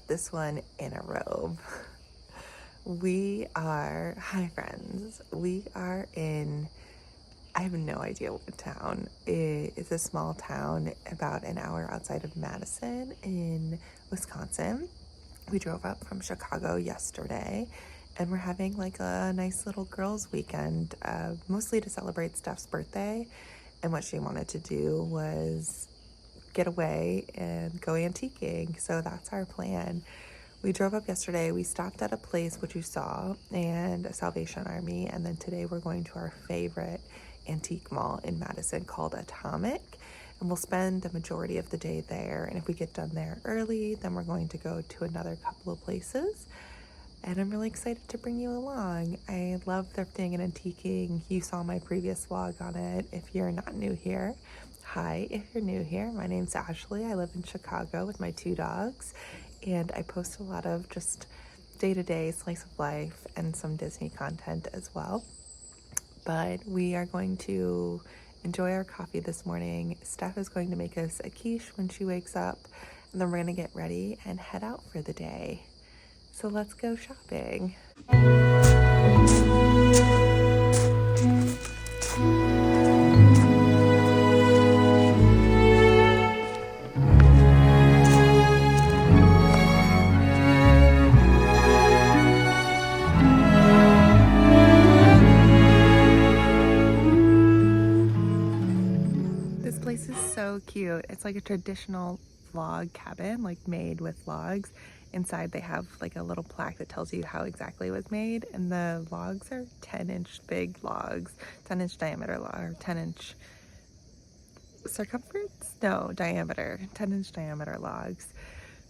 this one in a robe. Hi friends, we are in, I have no idea what town. It's a small town about an hour outside of Madison in Wisconsin. We drove up from Chicago yesterday and we're having like a nice little girls' weekend, mostly to celebrate Steph's birthday. And what she wanted to do was get away and go antiquing. So that's our plan. We drove up yesterday. We stopped at a place which you saw and a Salvation Army. And then today we're going to our favorite antique mall in Madison called Atomic. And we'll spend the majority of the day there. And if we get done there early, then we're going to go to another couple of places. And I'm really excited to bring you along. I love thrifting and antiquing. You saw my previous vlog on it. If you're not new here, hi. If you're new here, my name's Ashley. I live in Chicago with my 2 dogs. And I post a lot of just day-to-day slice of life and some Disney content as well. But we are going to enjoy our coffee this morning. Steph is going to make us a quiche when she wakes up, and then we're going to get ready and head out for the day. So let's go shopping. This place is so cute. It's like a traditional log cabin, like made with logs. Inside they have like a little plaque that tells you how exactly it was made, and the logs are 10-inch big logs, 10-inch diameter or 10-inch circumference? No, diameter, 10-inch diameter logs.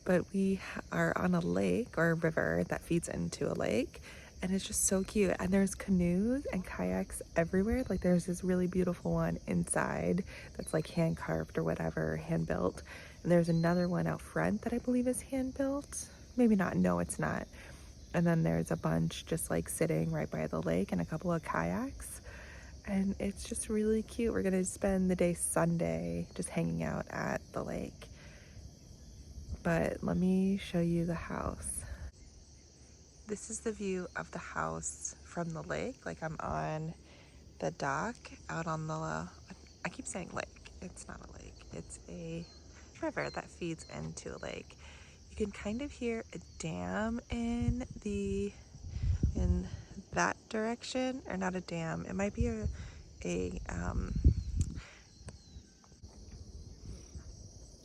But we are on a lake or a river that feeds into a lake, and it's just so cute. And there's canoes and kayaks everywhere. Like there's this really beautiful one inside that's like hand carved or whatever, hand built. And there's another one out front that I believe is hand built. Maybe not. No, it's not. And then there's a bunch just like sitting right by the lake and a couple of kayaks. And it's just really cute. We're going to spend the day Sunday just hanging out at the lake. But let me show you the house. This is the view of the house from the lake. Like I'm on the dock out on the, I keep saying lake. It's not a lake. It's a river that feeds into a lake. You can kind of hear a dam in that direction, or not a dam. It might be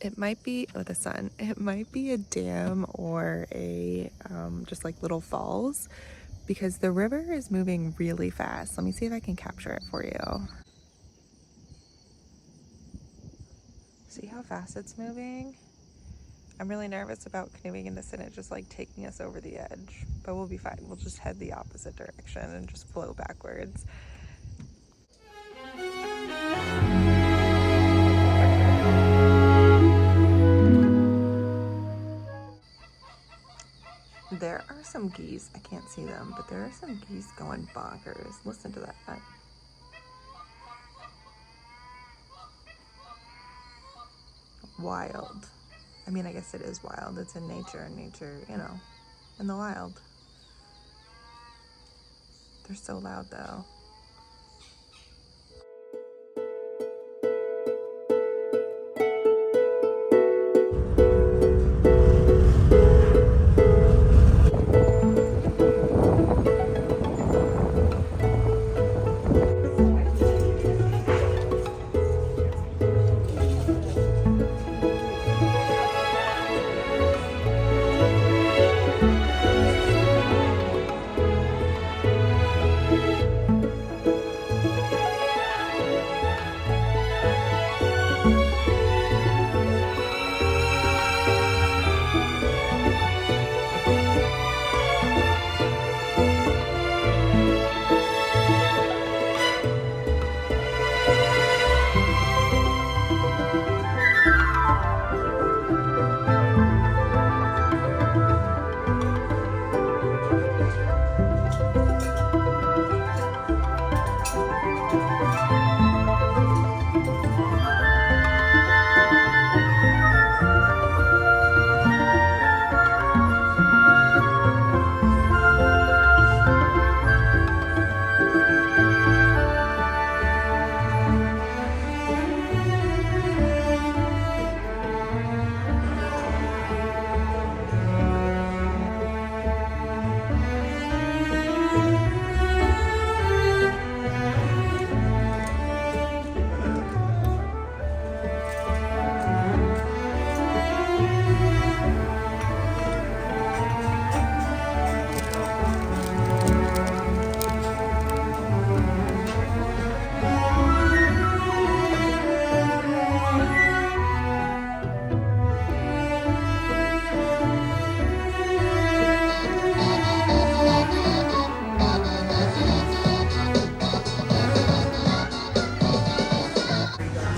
it might be, oh, the sun. It might be a dam or a just like little falls, because the river is moving really fast. Let me see if I can capture it for you. See how fast it's moving? I'm really nervous about canoeing in this and it just like taking us over the edge, but we'll be fine. We'll just head the opposite direction and just flow backwards. There are some geese. I can't see them, but there are some geese going bonkers. Listen to that. Wild. I mean, I guess it is wild. It's in nature, you know, in the wild. They're so loud though.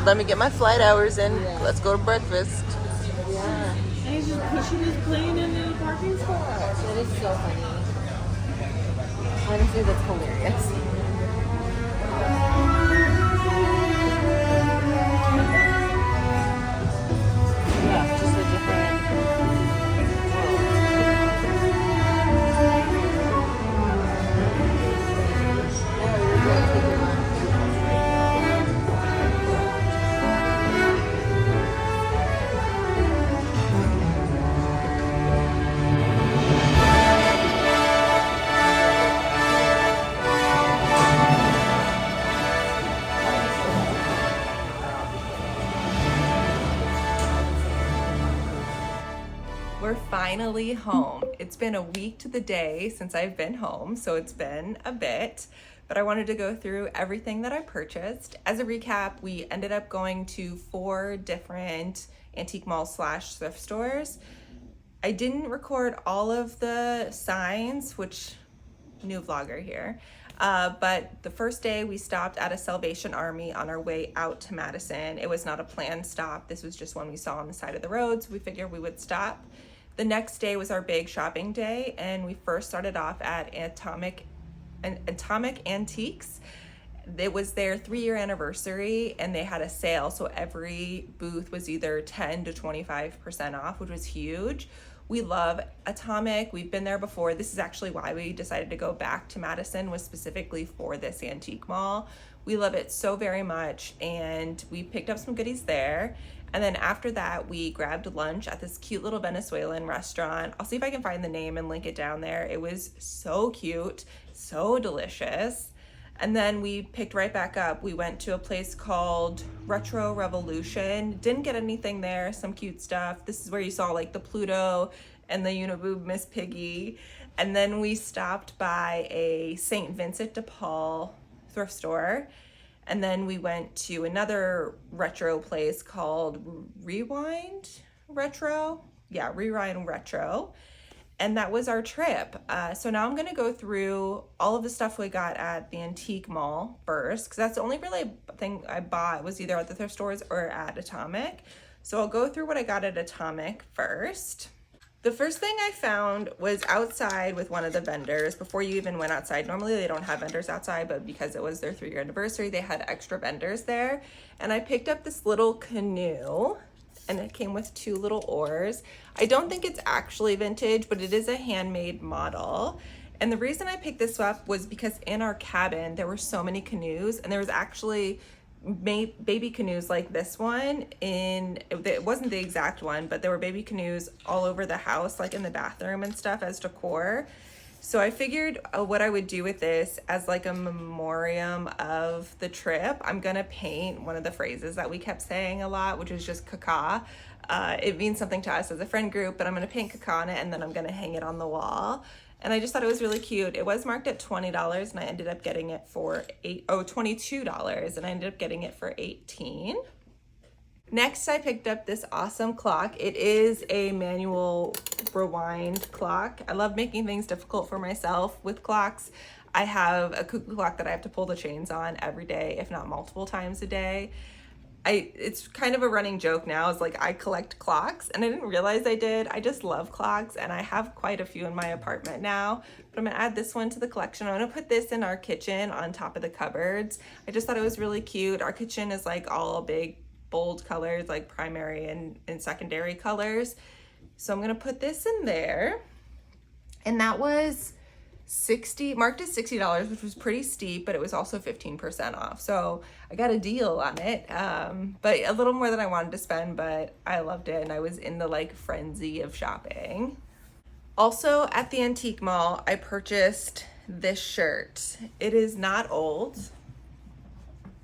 let me get my flight hours in. Yeah. Let's go to breakfast. Yeah. And he's just pushing his plane into the parking spot. That is so funny. Honestly, that's hilarious. Yeah, just a different We're finally home. It's been a week to the day since I've been home, so it's been a bit, but I wanted to go through everything that I purchased. As a recap, we ended up going to 4 different antique malls / thrift stores. I didn't record all of the signs, which, new vlogger here. But the first day we stopped at a Salvation Army on our way out to Madison. It was not a planned stop. This was just one we saw on the side of the road, so we figured we would stop. The next day was our big shopping day, and we first started off at Atomic Antiques. It was their 3-year anniversary, and they had a sale, so every booth was either 10 to 25% off, which was huge. We love Atomic. We've been there before. This is actually why we decided to go back to Madison, was specifically for this antique mall. We love it so very much, and we picked up some goodies there. And then after that, we grabbed lunch at this cute little Venezuelan restaurant. I'll see if I can find the name and link it down there. It was so cute, so delicious. And then we picked right back up. We went to a place called Retro Revolution. Didn't get anything there, some cute stuff. This is where you saw like the Pluto and the Uniboob Miss Piggy. And then we stopped by a St. Vincent de Paul thrift store. And then we went to another retro place called Rewind Retro. Yeah, Rewind Retro. And that was our trip. So now I'm gonna go through all of the stuff we got at the antique mall first, because that's the only really thing I bought was either at the thrift stores or at Atomic. So I'll go through what I got at Atomic first. The first thing I found was outside with one of the vendors before you even went outside. Normally they don't have vendors outside, but because it was their 3-year anniversary, they had extra vendors there. And I picked up this little canoe, and it came with 2 little oars. I don't think it's actually vintage, but it is a handmade model. And the reason I picked this up was because in our cabin, there were so many canoes, and there was actually baby canoes like this one it wasn't the exact one, but there were baby canoes all over the house, like in the bathroom and stuff as decor. So I figured what I would do with this as like a memoriam of the trip. I'm gonna paint one of the phrases that we kept saying a lot, which is just caca. It means something to us as a friend group, but I'm gonna paint caca on it, and then I'm gonna hang it on the wall. And I just thought it was really cute. It was marked at $20, and I ended up getting it for $22, and I ended up getting it for $18. Next, I picked up this awesome clock. It is a manual rewind clock. I love making things difficult for myself with clocks. I have a cuckoo clock that I have to pull the chains on every day, if not multiple times a day. It's kind of a running joke now, is like I collect clocks, and I didn't realize I did. I just love clocks, and I have quite a few in my apartment now, but I'm gonna add this one to the collection. I'm gonna put this in our kitchen on top of the cupboards. I just thought it was really cute. Our kitchen is like all big, bold colors, like primary and secondary colors. So I'm gonna put this in there, and that was marked as $60, which was pretty steep, but it was also 15% off. So I got a deal on it, but a little more than I wanted to spend, but I loved it, and I was in the like frenzy of shopping. Also at the antique mall, I purchased this shirt. It is not old,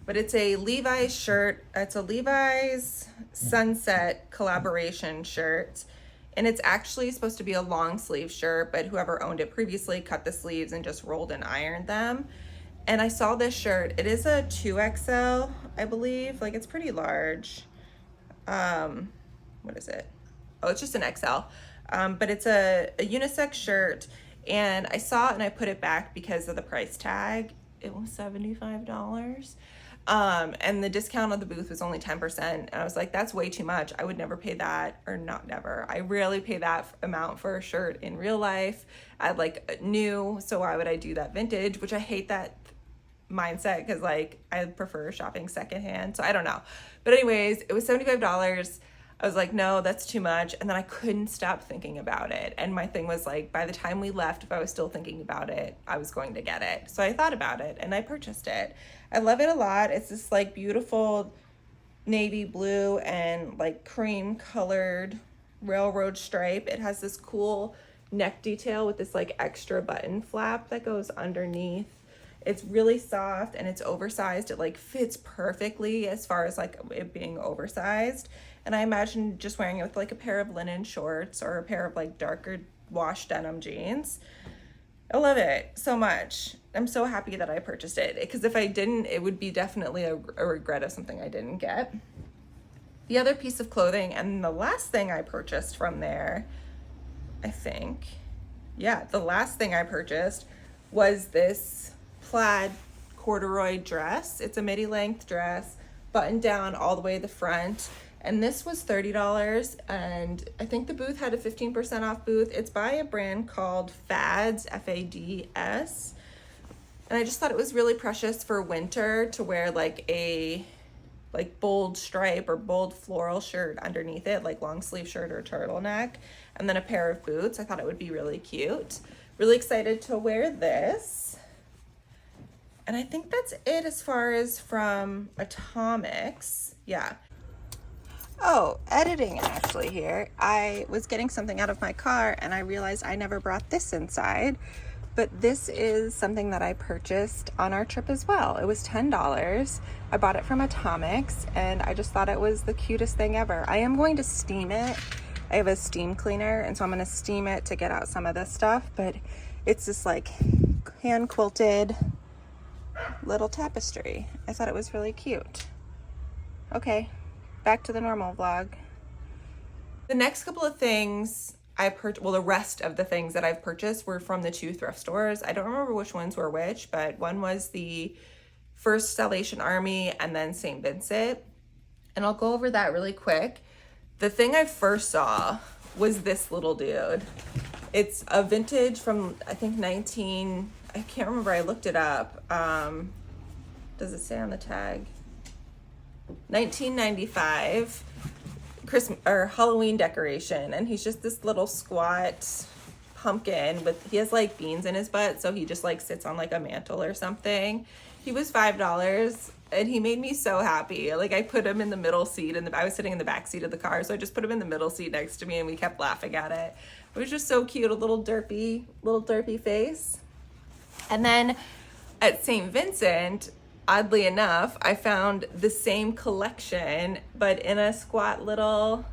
but it's a Levi's shirt. It's a Levi's Sunset collaboration shirt. And it's actually supposed to be a long sleeve shirt, but whoever owned it previously cut the sleeves and just rolled and ironed them. And I saw this shirt. It is a 2XL, I believe. Like, it's pretty large. What is it? Oh, it's just an XL. But it's a unisex shirt. And I saw it and I put it back because of the price tag. It was $75. And the discount on the booth was only 10%. And I was like, that's way too much. I would never pay that, or not never. I rarely pay that amount for a shirt in real life. I'd like new, so why would I do that vintage? Which I hate that mindset, because like I prefer shopping secondhand. So I don't know. But anyways, it was $75. I was like, no, that's too much. And then I couldn't stop thinking about it. And my thing was like, by the time we left, if I was still thinking about it, I was going to get it. So I thought about it and I purchased it. I love it a lot. It's this like beautiful navy blue and like cream colored railroad stripe. It has this cool neck detail with this like extra button flap that goes underneath. It's really soft and it's oversized. It like fits perfectly as far as like it being oversized. And I imagine just wearing it with like a pair of linen shorts or a pair of like darker wash denim jeans. I love it so much. I'm so happy that I purchased it, because if I didn't, it would be definitely a regret of something I didn't get. The other piece of clothing, and the last thing I purchased from there, I think, yeah, the last thing I purchased was this plaid corduroy dress. It's a midi length dress, buttoned down all the way to the front. And this was $30, and I think the booth had a 15% off booth. It's by a brand called Fads, Fads. And I just thought it was really precious for winter to wear like a bold stripe or bold floral shirt underneath it, like long sleeve shirt or turtleneck, and then a pair of boots. I thought it would be really cute. Really excited to wear this. And I think that's it as far as from Atomics. Yeah. Oh, editing actually here. I was getting something out of my car and I realized I never brought this inside, but this is something that I purchased on our trip as well. It was $10. I bought it from Atomics and I just thought it was the cutest thing ever. I am going to steam it. I have a steam cleaner, and so I'm going to steam it to get out some of this stuff, but it's this like hand quilted little tapestry. I thought it was really cute. Okay, back to the normal vlog. The next couple of things I purchased, well, the rest of the things that I've purchased were from the two thrift stores. I don't remember which ones were which, but one was the First Salvation Army and then St. Vincent. And I'll go over that really quick. The thing I first saw was this little dude. It's a vintage from, I think, I can't remember, I looked it up. Does it say on the tag? 1995 Christmas or Halloween decoration, and he's just this little squat pumpkin he has like beans in his butt, so he just like sits on like a mantle or something. He was $5 and he made me so happy. Like I put him in the middle seat, and I was sitting in the back seat of the car, so I just put him in the middle seat next to me and we kept laughing at it. It was just so cute, a little derpy face. And then at St. Vincent, oddly enough, I found the same collection, but in a squat little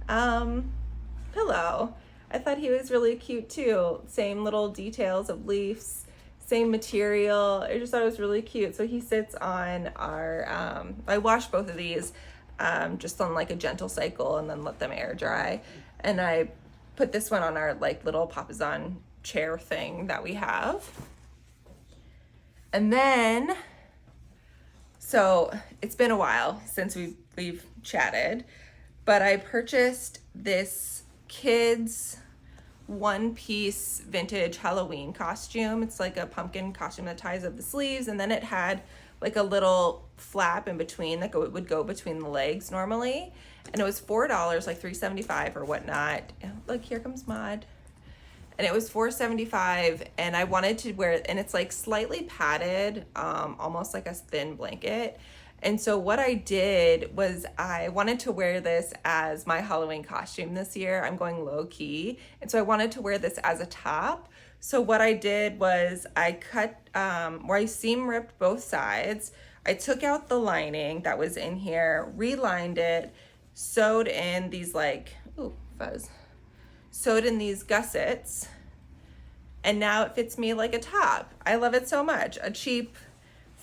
pillow. I thought he was really cute too. Same little details of leaves, same material. I just thought it was really cute. So he sits on our, I washed both of these just on like a gentle cycle and then let them air dry. And I put this one on our like little Papasan chair thing that we have. And then, so it's been a while since we've chatted, but I purchased this kids one-piece vintage Halloween costume. It's like a pumpkin costume that ties up the sleeves, and then it had like a little flap in between that would go between the legs normally, and it was $4, like $3.75 or whatnot. Look, here comes Maud. And it was $4.75, and I wanted to wear it, and it's like slightly padded, almost like a thin blanket. And so what I did was I wanted to wear this as my Halloween costume this year. I'm going low key, and so I wanted to wear this as a top. So what I did was I cut, where I seam ripped both sides. I took out the lining that was in here, relined it, sewed in these like, ooh, fuzz. Sewed in these gussets, and now it fits me like a top. I love it so much. A cheap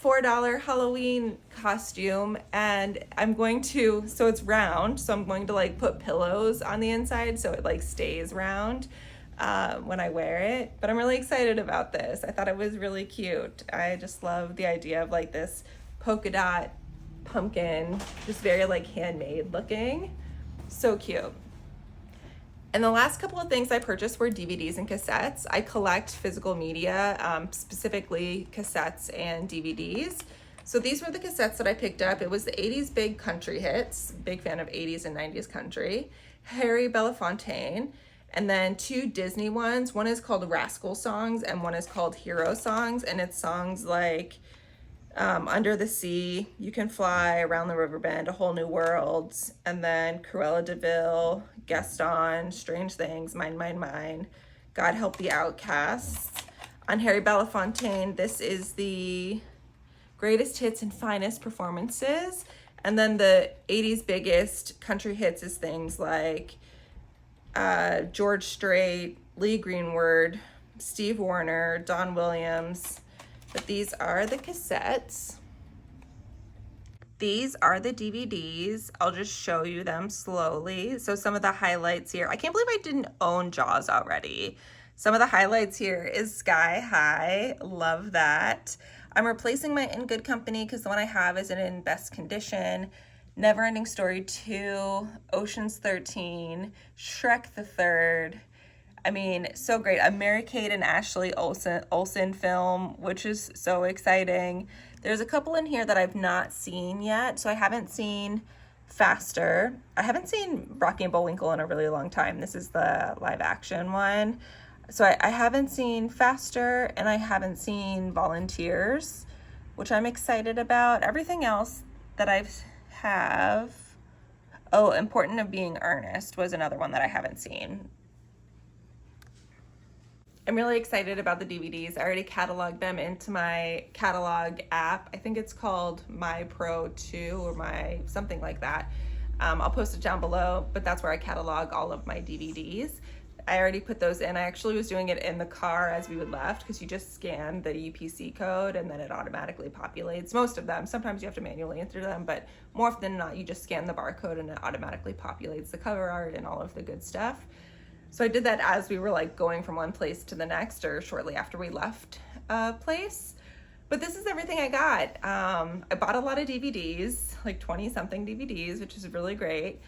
$4 Halloween costume, and I'm going to, so it's round, so I'm going to like put pillows on the inside so it like stays round when I wear it. But I'm really excited about this. I thought it was really cute. I just love the idea of like this polka dot pumpkin, just very like handmade looking. So cute. And the last couple of things I purchased were DVDs and cassettes. I collect physical media, specifically cassettes and DVDs. So these were the cassettes that I picked up. It was the 80s big country hits, big fan of 80s and 90s country, Harry Belafonte, and then 2 Disney ones. One is called Rascal Songs and one is called Hero Songs, and it's songs like Under the Sea, You Can Fly, Around the River Bend, A Whole New World, and then Cruella de Vil, Gaston, Strange Things, Mine, Mine, Mine, God Help the Outcasts. On Harry Belafonte, this is the greatest hits and finest performances. And then the 80s biggest country hits is things like George Strait, Lee Greenwood, Steve Wariner, Don Williams. But these are the cassettes. These are the DVDs. I'll just show you them slowly. So some of the highlights here. I can't believe I didn't own Jaws already. Some of the highlights here is Sky High. Love that. I'm replacing my In Good Company because the one I have isn't in best condition. Neverending Story 2, Ocean's 13, Shrek the Third. I mean, so great. A Mary-Kate and Ashley Olsen film, which is so exciting. There's a couple in here that I've not seen yet. So I haven't seen Faster. I haven't seen Rocky and Bullwinkle in a really long time. This is the live action one. So I haven't seen Faster and I haven't seen Volunteers, which I'm excited about. Everything else that I have. Oh, Important of Being Earnest was another one that I haven't seen. I'm really excited about the DVDs. I already cataloged them into my catalog app. I think it's called My Pro 2 or my something like that. I'll post it down below, but that's where I catalog all of my DVDs. I already put those in. I actually was doing it in the car as we left because you just scan the UPC code and then it automatically populates. Most of them. Sometimes you have to manually enter them, but more often than not, you just scan the barcode and it automatically populates the cover art and all of the good stuff. So I did that as we were like going from one place to the next or shortly after we left a place. But this is everything I got. I bought a lot of DVDs, like 20 something DVDs, which is really great.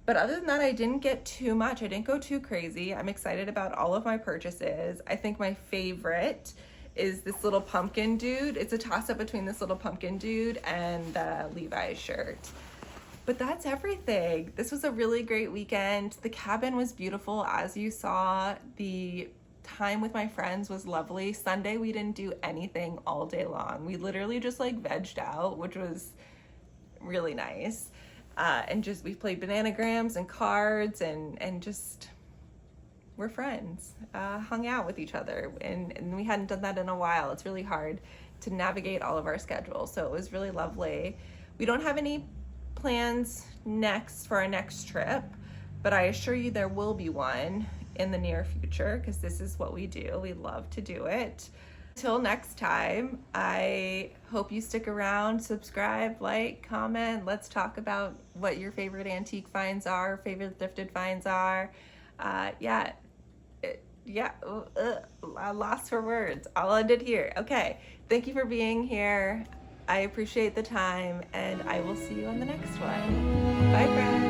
But other than that, I didn't get too much. I didn't go too crazy. I'm excited about all of my purchases. I think my favorite is this little pumpkin dude. It's a toss-up between this little pumpkin dude and the Levi's shirt. But that's everything. This was a really great weekend. The cabin was beautiful, as you saw. The time with my friends was lovely. Sunday, we didn't do anything all day long. We literally just like vegged out, which was really nice. And just, we played bananagrams and cards and just, we're friends. Hung out with each other. And we hadn't done that in a while. It's really hard to navigate all of our schedules. So it was really lovely. We don't have any plans next for our next trip, but I assure you there will be one in the near future because this is what we do. We love to do it. Till next time, I hope you stick around, subscribe, like, comment. Let's talk about what your favorite antique finds are, favorite thrifted finds are. I lost for words. I'll end it here. Okay, thank you for being here. I appreciate the time, and I will see you on the next one. Bye, friends.